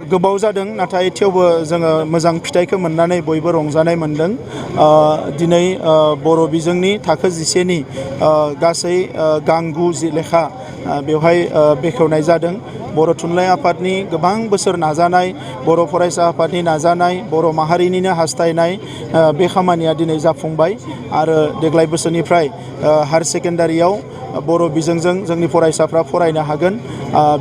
गोबाव जादों नाथाय थेवबो जोङो मोजां फिथाइखौ मोननानै बयबो रंजानाय मोनदों। दिनै बर' बिजोंनि थाखो 10 नि गासै गांगु जि लेखा बेवहाय बेखेवनाय जादों। बर' थुनलाइ आफादनि गोबां बोसोर नाजानाय, बर' फरायसा आफादनि नाजानाय, बर' माहारिनिनो हास्थायनाय बे खामानिया दिनै जाफुंबाय आरो देग्लाय बोसोरनिफ्राय हायार सेकेन्डारियाव बर' बिजोंजों जोंनि फरायसाफ्रा फरायनो हागोन।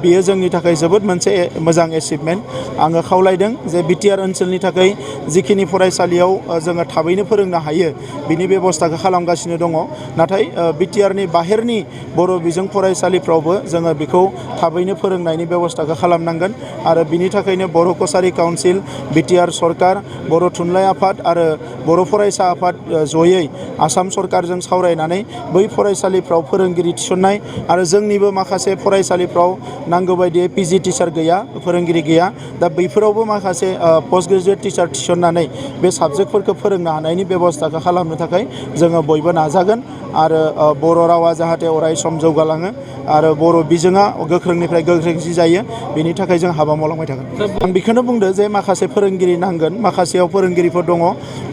बेयो जोंनि थाखाय जोबोद मोनसे मोजां एचिभमेन्ट। आङो खावलायदों जे बिटिआर ओनसोलनि थाखाय जिखिनि फरायसालियाव जोङो थाबैनो फोरोंनो हायो बिनि बेबस्थाखौ खालामगासिनो दङ। नाथाय बिटिआरनि बाहेरनि बर' बिजों फरायसालिफ्रावबो जोङो बेखौ थाबैनो फोरोंनायनि बेबस्थाखौ खालामनांगोन आरो बिनि थाखायनो बर' कसारि काउन्सिल, बिटिआर सरकार, बर' थुनलाइ आफाद आरो बर' फरायसा आफाद जयै आसाम सरकारजों सावरायनानै बै फरायसालिफ्राव फोरोंगिरि थिसननाय आरो जोंनिबो माखासे फरायसालिफ्राव नांगौ बायदियै पिजि टिचार गैया, फोरोंगिरि गैया। दा बैफोरावबो माखासे पस्ट ग्रेजुवेट टिचार थिसननानै बे साबजेक्टफोरखौ फोरोंनो हानायनि बेबस्थाखौ खालामनो थाखाय जोङो बयबो नाजागोन आरो बर' रावा जाहाथे अराय सम जौगालाङो आरो बर' बिजोङा गोख्रोंनिफ्राय गोख्रोंसिन जायो बेनि थाखाय जों हाबा मावलांबाय थागोन। आं बेखौनो बुंदों जे माखासे फोरोंगिरि नांगोन, माखासेयाव फोरोंगिरिफोर दङ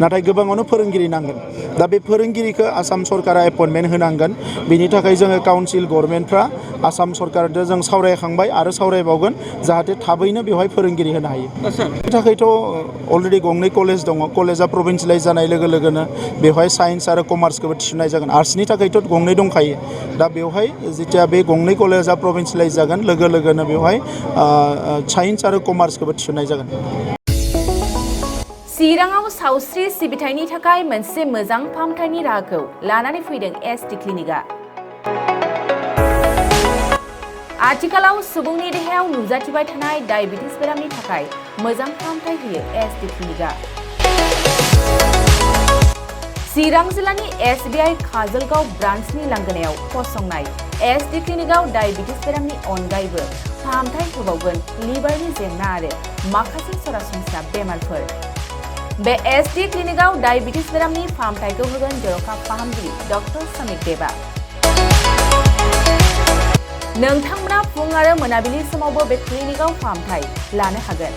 नाथाय गोबाङावनो फोरोंगिरि नांगोन। दा बे फोरोंगिरिखौ आसाम सरकारा एपइन्टमेन्ट होनांगोन। बिनि थाखाय जोङो काउन्सिल गभर्नमेन्टफ्रा आसाम सरकारजों जों सावरायखांबाय आरो सावरायबावगोन जाहाथे थाबैनो बेवहाय फोरोंगिरि होनो हायो। बेनि थाखायथ' अलरेडि गंनै कलेज दङ। कलेजा प्रभिन्सियेलाइज जानाय लोगो लोगोनो बेवहाय साइन्स आरो कमार्सखौबो थिसननाय जागोन। आर्ट्सनि थाखायथ' गंनै दंखायो। दा बेवहाय जेथिया बे गंनै कलेजा प्रभिन्सियेलाइज जागोन लोगो लोगोनो बेवहाय साइन्स आरो कमार्सखौबो थिसननाय जागोन। चिराङाव सावस्रि सिबिथायनि थाखाय मोनसे मोजां फाहामथायनि राहाखौ लानानै फैदों एसटि क्लिनिकआ। आथिखालाव सुबुंनि देहायाव नुजाथिबाय थानाय डायबिटिस बेरामनि थाखाय मोजां फाहामथाय होयो एसटि क्लिनिकआ। चिरां जिल्लानि एसबिआइ काजलगाव ब्रान्चनि लांगोनायाव फसंनाय एसटि क्लिनिकआव डायबिटिस बेरामनि अनगायैबो फाहामथाय होबावगोन लिभारनि जेंना आरो माखासे सरासनस्रा बेमारफोर। बे एसटि क्लिनिकआव डायबिटिस बेरामनि फाहामथायखौ होगोन जर'खा फाहामगिरि डक्टर समिक देबा। नोंथांमोना फुं आरो मोनाबिलि समावबो बे क्लिनिकआव फाहामथाय लानो हागोन।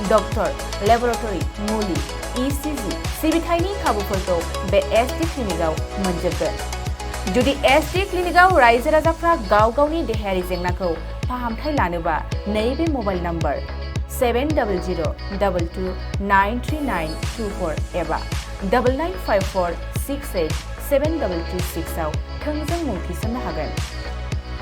डक्टर, लेबरेटरि, मुलि, इसिजि सिबिथायनि खाबुफोरखौ बे एसटि क्लिनिकआव मोनजोबगोन। जुदि एसटि क्लिनिकआव रायजो राजाफ्रा गाव गावनि देहायारि जेंनाखौ फाहामथाय लानोबा नैबे मबाइल नम्बर 7002293924 एबा 9954687226 आव थोंजों मुं थिसननो हागोन।